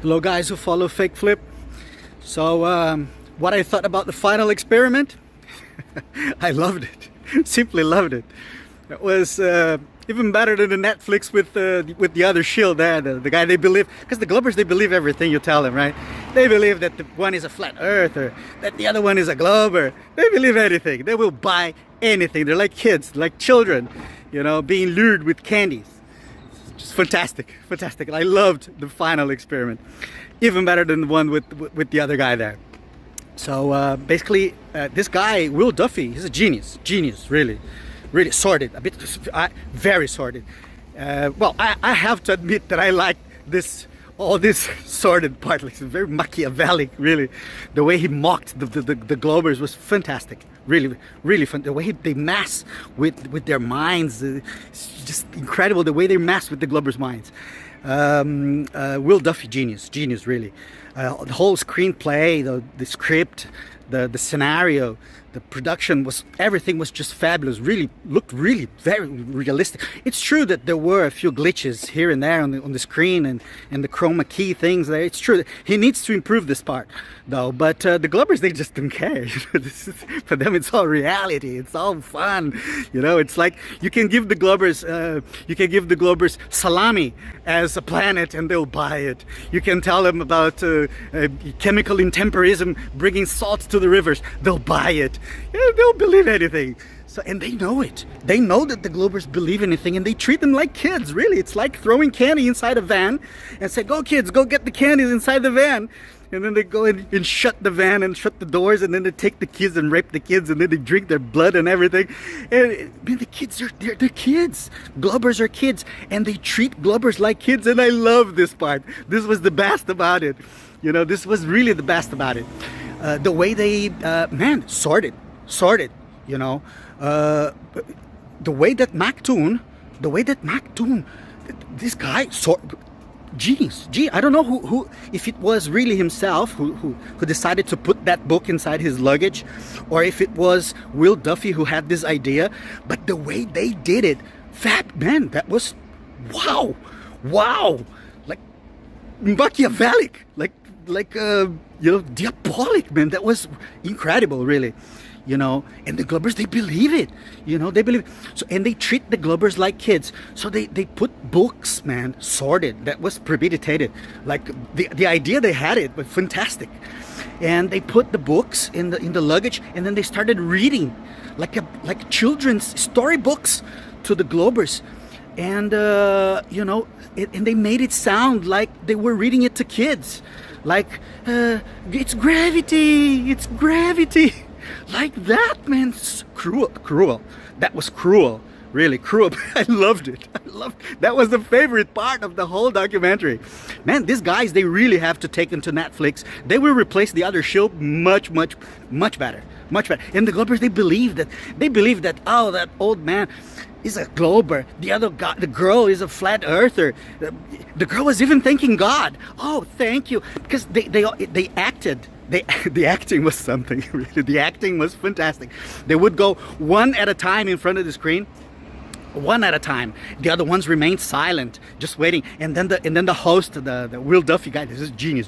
Hello guys who follow Fake Flip. So what I thought about the final experiment, I loved it. Simply loved it. It was even better than the Netflix with the other shield there, the guy they believe, because the Globbers, they believe everything you tell them, right? They believe that the one is a flat earther, that the other one is a Globber. They believe anything. They will buy anything. They're like kids, like children, you know, being lured with candies. Just fantastic, fantastic. And I loved the final experiment, even better than the one with the other guy there. So basically, this guy Will Duffy, he's a genius, really sordid, a bit very sordid. Well, I have to admit that I like all this sordid part. Like, it's very Machiavellic, really. The way he mocked the Globbers was fantastic. Really fun. The way they mess with their minds, it's just incredible. The way they mess with the Globbers' minds. Will Duffy, genius, really. The whole screenplay, the script, the scenario, the production, everything was just fabulous. Looked very realistic. It's true that there were a few glitches here and there on the screen and the chroma key things there. It's true that he needs to improve this part though, but the Globbers, they just don't care. For them it's all reality, it's all fun, you know. It's like you can give the Globbers salami as a planet and they'll buy it. You can tell them about chemical intemperism bringing salt to the rivers, they'll buy it. Yeah, they'll believe anything. So, and they know it. They know that the Globbers believe anything, and they treat them like kids, really. It's like throwing candy inside a van and say, go kids, go get the candies inside the van. And then they go in and shut the van and shut the doors, and then they take the kids and rape the kids, and then they drink their blood and everything. And man, the kids they're kids. Globbers are kids, and they treat Globbers like kids, and I love this part. This was the best about it. You know, this was really the best about it. The way they, man, sordid, you know. The way that Mactoon, this guy, genius. I don't know who, if it was really himself who decided to put that book inside his luggage, or if it was Will Duffy who had this idea, but the way they did it, man, that was, wow, like Machiavellic, like you know, diabolic, man. That was incredible, really, you know. And the Globbers, they believe it, you know, they believe. So, and they treat the Globbers like kids. So they put books, man, Sordid, that was premeditated. Like the idea, they had it, but fantastic. And they put the books in the luggage, and then they started reading like children's storybooks to the Globbers. And you know, and they made it sound like they were reading it to kids. Like, it's gravity, like that, man. Cruel. That was cruel, really cruel. I loved it. That was the favorite part of the whole documentary. Man, these guys, they really have to take them to Netflix. They will replace the other show much better. And the Globbers, they believe that, oh, that old man is a Globber. The other guy, the girl, is a flat earther. The girl was even thanking God. Oh, thank you, because they acted. The acting was something. Really, the acting was fantastic. They would go one at a time in front of the screen. One at a time. The other ones remained silent, just waiting. And then the host, the Will Duffy guy, this is genius.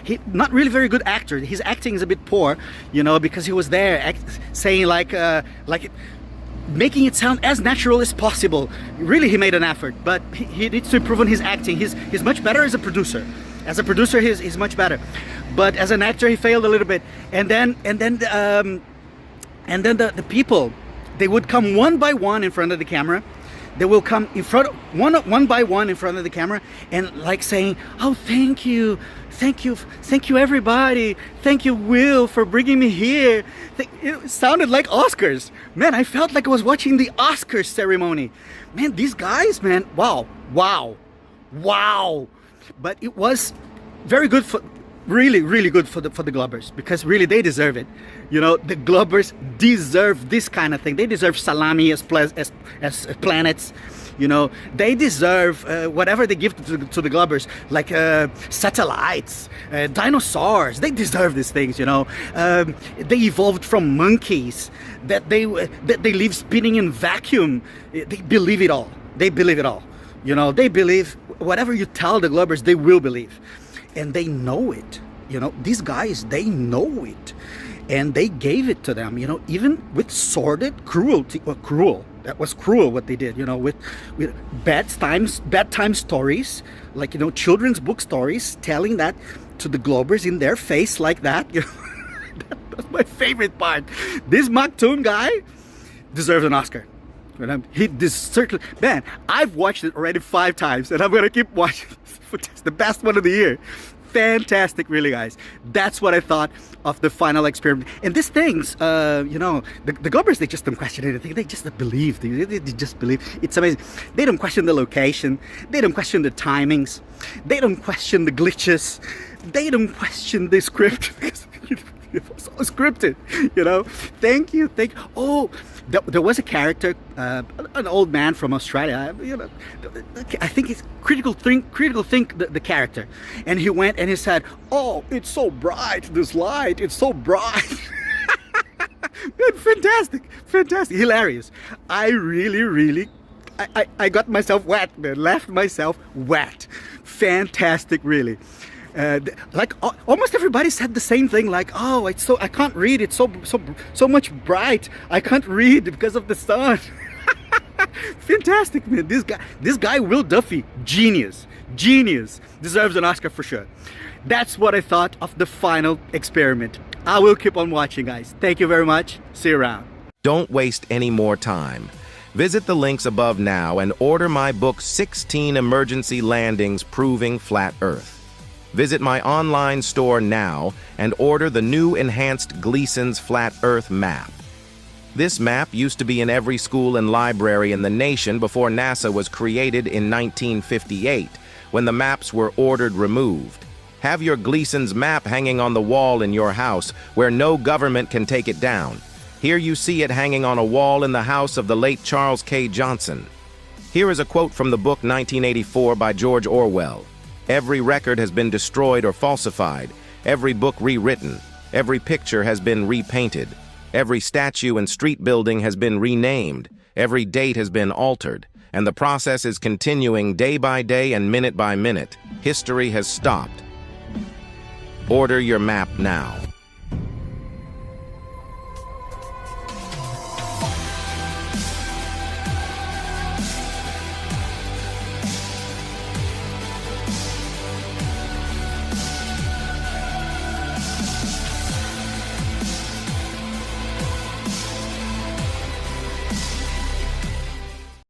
He not really very good actor. His acting is a bit poor, you know, because he was there saying making it sound as natural as possible. Really, he made an effort, but he needs to improve on his acting. He's much better as a producer. As a producer, he's much better, but as an actor, he failed a little bit. And then the people, they would come one by one in front of the camera. They will come in front one by one in front of the camera, and like saying, oh, thank you everybody, thank you Will for bringing me here. It sounded like Oscars, man. I felt like I was watching the Oscars ceremony, man. These guys, man, wow. But it was very good for, really good for the Globbers, because really they deserve it. You know, the Globbers deserve this kind of thing. They deserve salami as planets. You know, they deserve whatever they give to the Globbers, like satellites, dinosaurs. They deserve these things, you know. They evolved from monkeys that they live spinning in vacuum. They believe it all. You know, they believe whatever you tell the Globbers, they will believe. and they know it. You know, these guys, they know it, and they gave it to them. You know, even with sordid cruelty, or cruel. That was cruel what they did. You know, with bedtime stories, like, you know, children's book stories, telling that to the Globers in their face like that. You know, that's my favorite part. This Maktoon guy deserves an Oscar. He certainly, man, I've watched it already 5 times, and I'm gonna keep watching. It's the best one of the year. Fantastic, really, guys. That's what I thought of the final experiment. And these things, you know, the Globbers, they just don't question anything. They just believe. They just believe. It's amazing. They don't question the location. They don't question the timings. They don't question the glitches. They don't question the script. It was all scripted, you know. Thank you. Oh, there was a character, an old man from Australia. You know, I think it's critical think the character, and he went and he said, "Oh, it's so bright. This light, it's so bright." fantastic, hilarious. I really, I got myself wet, man. Left myself wet. Fantastic, really. Like almost everybody said the same thing, like, oh, it's so, I can't read, it's so much bright, I can't read because of the sun. Fantastic, man. This guy Will Duffy, genius, deserves an Oscar for sure. That's what I thought of the final experiment. I will keep on watching, guys. Thank you very much. See you around. Don't waste any more time. Visit the links above now and order my book 16 Emergency Landings Proving Flat Earth. Visit my online store now and order the new enhanced Gleason's Flat Earth map. This map used to be in every school and library in the nation before NASA was created in 1958, when the maps were ordered removed. Have your Gleason's map hanging on the wall in your house where no government can take it down. Here you see it hanging on a wall in the house of the late Charles K. Johnson. Here is a quote from the book 1984 by George Orwell. Every record has been destroyed or falsified, every book rewritten, every picture has been repainted, every statue and street building has been renamed, every date has been altered, and the process is continuing day by day and minute by minute. History has stopped. Order your map now.